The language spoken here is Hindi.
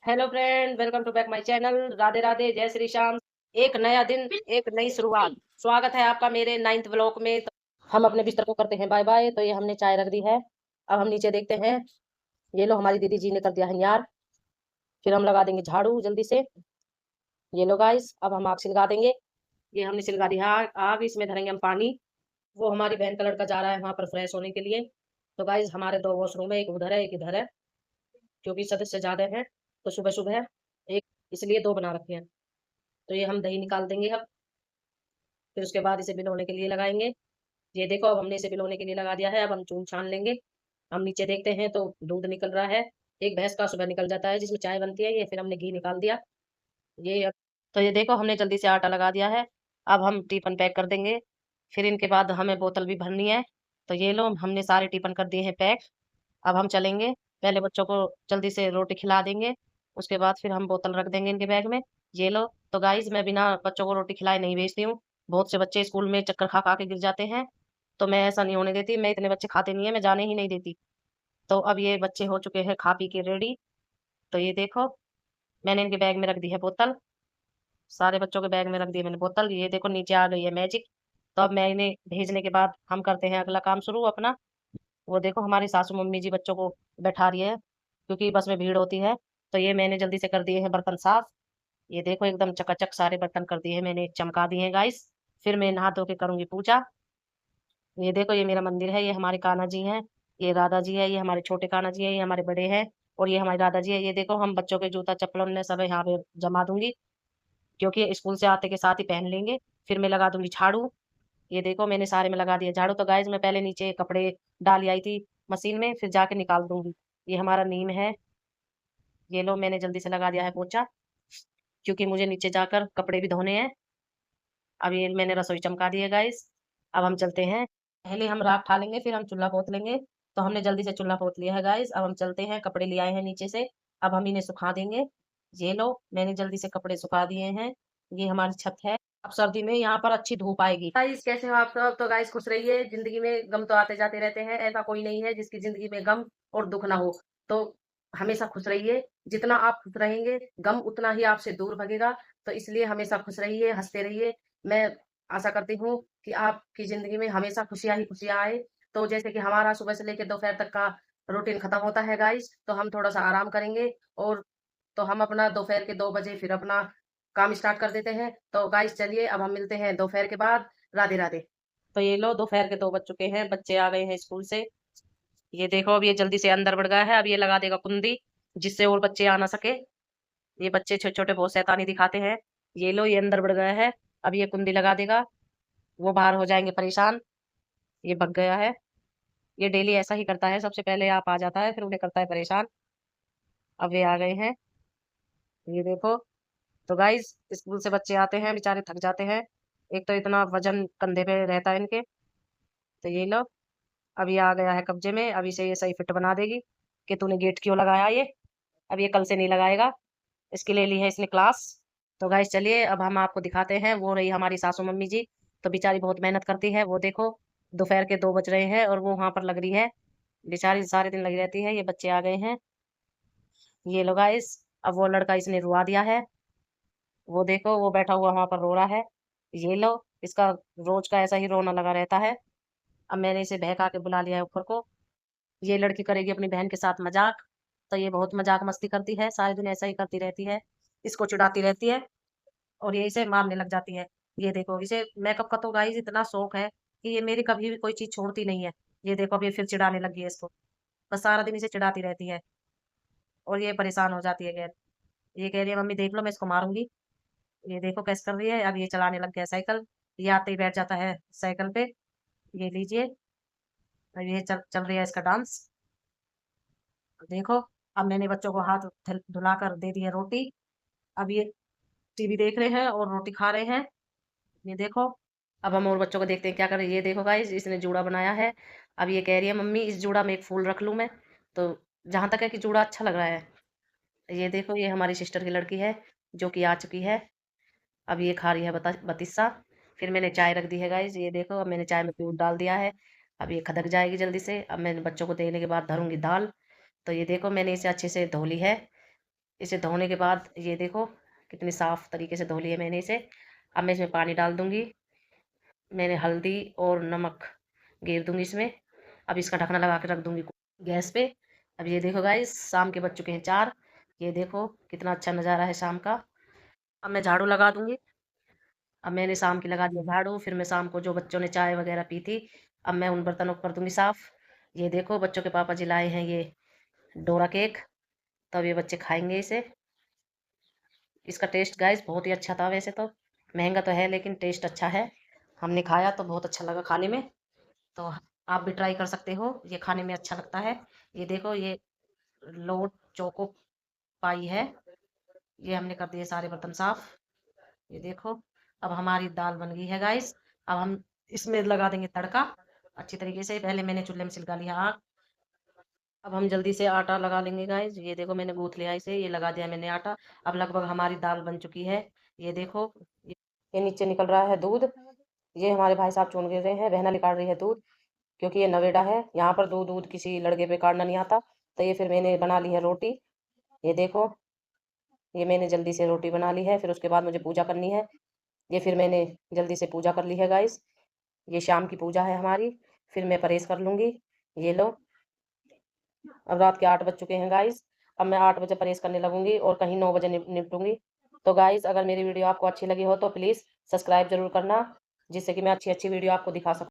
Hello friend, welcome to back my channel. Radhe Radhe, जय श्री श्याम। एक नया दिन, एक नई शुरुआत। स्वागत है आपका मेरे 9th ब्लॉक में। तो हम अपने बिस्तर को करते हैं बाय बाय। तो ये हमने चाय रख दी है। अब हम नीचे देखते हैं। ये लो, हमारी दीदी जी ने कर दिया है यार। फिर हम लगा देंगे झाड़ू जल्दी से। ये लो गाइस, अब हम आग सिलगा देंगे। ये हमने सिलगा दी है आग। इसमें धरेंगे हम पानी। वो हमारी बहन का लड़का जा रहा है वहां पर फ्रेश होने के लिए। तो गाइस, हमारे दो वॉशरूम है, एक उधर है एक इधर है, क्योंकि सदस्य ज्यादा हैं। तो सुबह सुबह एक, इसलिए दो बना रखे हैं। तो ये हम दही निकाल देंगे अब। फिर उसके बाद इसे भिगोने के लिए लगाएंगे। ये देखो, अब हमने इसे भिगोने के लिए लगा दिया है। अब हम चून छान लेंगे। हम नीचे देखते हैं तो दूध निकल रहा है। एक भैंस का सुबह निकल जाता है जिसमें चाय बनती है। ये फिर हमने घी निकाल दिया। ये अब, तो ये देखो, हमने जल्दी से आटा लगा दिया है। अब हम टिफिन पैक कर देंगे। फिर इनके बाद हमें बोतल भी भरनी है। तो ये लो, हमने सारे टिफिन कर दिए हैं पैक। अब हम चलेंगे। पहले बच्चों को जल्दी से रोटी खिला देंगे। उसके बाद फिर हम बोतल रख देंगे इनके बैग में। ये लो। तो गाइस, मैं बिना बच्चों को रोटी खिलाए नहीं भेजती हूँ। बहुत से बच्चे स्कूल में चक्कर खा खा के गिर जाते हैं। तो मैं ऐसा नहीं होने देती। मैं इतने बच्चे खाते नहीं है, मैं जाने ही नहीं देती। तो अब ये बच्चे हो चुके हैं खा पी के रेडी। तो ये देखो, मैंने इनके बैग में रख दी है बोतल। सारे बच्चों के बैग में रख दी है मैंने बोतल। ये देखो, नीचे आ गई है मैजिक। तो अब मैं इन्हें भेजने के बाद हम करते हैं अगला काम शुरू अपना। वो देखो, हमारी सासू मम्मी जी बच्चों को बैठा रही है, क्योंकि बस में भीड़ होती है। तो ये मैंने जल्दी से कर दिए हैं बर्तन साफ। ये देखो, एकदम चकाचक सारे बर्तन कर दिए हैं मैंने, चमका दिए हैं गाइस। फिर मैं नहा धो के करूंगी पूजा। ये देखो, ये मेरा मंदिर है। ये हमारे कान्हा जी हैं। ये राधा जी है। ये हमारे छोटे कान्हा जी है। ये हमारे बड़े हैं। और ये हमारी राधा जी है। ये देखो, हम बच्चों के जूता चप्पल उन्हें सब यहाँ पे जमा दूंगी, क्योंकि स्कूल से आते के साथ ही पहन लेंगे। फिर मैं लगा दूंगी झाड़ू। ये देखो, मैंने सारे में लगा दिया झाड़ू। तो गाइस, मैं पहले नीचे कपड़े डाल आई थी मशीन में, फिर जाके निकाल दूंगी। ये हमारा नीम है। ये लो, मैंने जल्दी से लगा दिया है पोछा, क्योंकि मुझे नीचे जाकर कपड़े भी धोने हैं। अब ये मैंने रसोई चमका दी है गाइस। अब हम चलते हैं। पहले हम राख ठा लेंगे, फिर हम चूल्हा पोत लेंगे। तो हमने जल्दी से चूल्हा पोत लिया है गाइस। अब हम चलते हैं, कपड़े ले आए हैं नीचे से। अब हम इन्हें सुखा देंगे। ये लो, मैंने जल्दी से कपड़े सुखा दिए हैं। ये हमारी छत है। अब सर्दी में यहाँ पर अच्छी धूप आएगी। गाइस, कैसे हो आप सब? तो गाइस, खुश रहिए। जिंदगी में गम तो आते जाते रहते हैं। ऐसा कोई नहीं है जिसकी जिंदगी में गम और दुख ना हो। तो हमेशा खुश रहिए। जितना आप खुश रहेंगे, गम उतना ही आपसे दूर भगेगा। तो इसलिए हमेशा खुश रहिए, हंसते रहिए। मैं आशा करती हूँ कि आपकी ज़िंदगी में हमेशा खुशियाँ ही खुशियाँ आए। तो जैसे कि हमारा सुबह से लेके दोपहर तक का रूटीन खत्म होता है गाइस, तो हम थोड़ा-सा आराम करेंगे। और तो हम अपना दोपहर के 2 बजे फिर अपना काम स्टार्ट कर देते हैं। तो गाइस, चलिए अब हम मिलते हैं दोपहर के बाद। राधे राधे। तो ये लो, दोपहर के 2 बज चुके हैं, बच्चे आ गए हैं स्कूल से। ये देखो, अब ये जल्दी से अंदर बढ़ गया है। अब ये लगा देगा कुंडी, जिससे और बच्चे आ ना सके। ये बच्चे छोटे छोटे बहुत शैतानी दिखाते हैं। ये लो, ये अंदर बढ़ गया है। अब ये कुंडी लगा देगा, वो बाहर हो जाएंगे परेशान। ये भग गया है। ये डेली ऐसा ही करता है, सबसे पहले आप आ जाता है, फिर उन्हें करता है परेशान। अब ये आ गए हैं। ये देखो। तो गाइस, स्कूल से बच्चे आते हैं, बेचारे थक जाते हैं। एक तो इतना वजन कंधे पे रहता है इनके। तो ये लो, अब ये आ गया है कब्जे में। अब इसे ये सही फिट बना देगी कि तूने गेट क्यों लगाया ये। अब ये कल से नहीं लगाएगा। इसकी ले ली है इसने क्लास। तो गाइस, चलिए अब हम आपको दिखाते हैं। वो रही हमारी सासू मम्मी जी। तो बेचारी बहुत मेहनत करती है। वो देखो, दोपहर के 2 बज रहे हैं और वो वहां पर लग रही है। बेचारी सारे दिन लगी रहती है। ये बच्चे आ गए हैं। ये लो गाइस, अब वो लड़का इसने रुआ दिया है। वो देखो, वो बैठा हुआ वहां पर रो रहा है। ये लो, इसका रोज का ऐसा ही रोना लगा रहता है। अब मैंने इसे बहका के बुला लिया है ऊपर को। ये लड़की करेगी अपनी बहन के साथ मजाक। तो ये बहुत मजाक मस्ती करती है, सारे दिन ऐसा ही करती रहती है। इसको चिढ़ाती रहती है और ये इसे मारने लग जाती है। ये देखो, इसे मेकअप का तो गाइस इतना शौक है कि ये मेरी कभी भी कोई चीज छोड़ती नहीं है। ये देखो, अब ये फिर चिढ़ाने लगी है इसको। बस सारा दिन इसे चिढ़ाती रहती है और ये परेशान हो जाती है गैर। ये कह रही है, मम्मी देख लो, मैं इसको मारूंगी। ये देखो कैसे कर रही है। अब ये चलाने लग गया साइकिल। ये आते ही बैठ जाता है साइकिल पे। ये लीजिए। अब ये चल चल रही है इसका डांस। देखो, अब मैंने बच्चों को हाथ धुलाकर दे दी है रोटी। अब ये टीवी देख रहे हैं और रोटी खा रहे हैं। ये देखो, अब हम और बच्चों को देखते हैं क्या कर रहे हैं। ये देखो गाइस, इसने जूड़ा बनाया है। अब ये कह रही है, मम्मी इस जूड़ा में एक फूल रख लूं मैं। तो जहां तक है कि जूड़ा अच्छा लग रहा है। ये देखो, ये हमारी सिस्टर की लड़की है, जो कि आ चुकी है। अब ये खा रही है बतिस्सा। फिर मैंने चाय रख दी है गाइस। ये देखो, अब मैंने चाय में दूध डाल दिया है। अब ये खदक जाएगी जल्दी से। अब मैंने बच्चों को देने के बाद धरूंगी दाल। तो ये देखो, मैंने इसे अच्छे से धो ली है। इसे धोने के बाद ये देखो कितनी साफ तरीके से धो लिया मैंने इसे। अब मैं इसमें पानी डाल दूंगी। मैंने हल्दी और नमक गेर दूंगी इसमें। अब इसका ढकना लगा के रख दूंगी गैस पे। अब ये देखो गाइस, शाम के बज चुके हैं 4। ये देखो कितना अच्छा नज़ारा है शाम का। अब मैं झाड़ू लगा दूंगी। अब मैंने शाम की लगा दिया झाड़ू। फिर मैं शाम को जो बच्चों ने चाय वगैरह पी थी, अब मैं उन बर्तनों को कर दूंगी साफ। ये देखो बच्चों के पापा जी लाए हैं ये डोरा केक। तब ये बच्चे खाएंगे इसे। इसका टेस्ट गाइस बहुत ही अच्छा था। वैसे तो महंगा तो है लेकिन टेस्ट अच्छा है। हमने खाया तो बहुत अच्छा लगा खाने में। तो आप भी ट्राई कर सकते हो, ये खाने में अच्छा लगता है। ये देखो ये लोट चोको पाई है। ये हमने कर दिए सारे बर्तन साफ। ये देखो अब हमारी दाल बन गई है गाइस। अब हम इसमें लगा देंगे तड़का अच्छी तरीके से। पहले मैंने चूल्हे में सिलका लिया आग। अब हम जल्दी से आटा लगा लेंगे गाइस। ये देखो मैंने गूंथ लिया इसे, ये लगा दिया मैंने आटा। अब लगभग हमारी दाल बन चुकी है। ये देखो ये नीचे निकल रहा है दूध। ये हमारे भाई साहब चुन रहे हैं, बहना निकाल रही है दूध। क्योंकि ये नवेड़ा है, यहाँ पर दूध दूध किसी लड़के पे काटना नहीं आता। तो ये फिर मैंने बना ली है रोटी। ये देखो ये मैंने जल्दी से रोटी बना ली है। फिर उसके बाद मुझे पूजा करनी है। ये फिर मैंने जल्दी से पूजा कर ली है गाइस। ये शाम की पूजा है हमारी। फिर मैं परहेज कर लूँगी। ये लो अब रात के 8 बज चुके हैं गाइस। अब मैं 8 बजे परहेज करने लगूंगी और कहीं 9 बजे निपटूंगी। तो गाइस अगर मेरी वीडियो आपको अच्छी लगी हो तो प्लीज़ सब्सक्राइब जरूर करना, जिससे कि मैं अच्छी अच्छी वीडियो आपको दिखा सकूँ।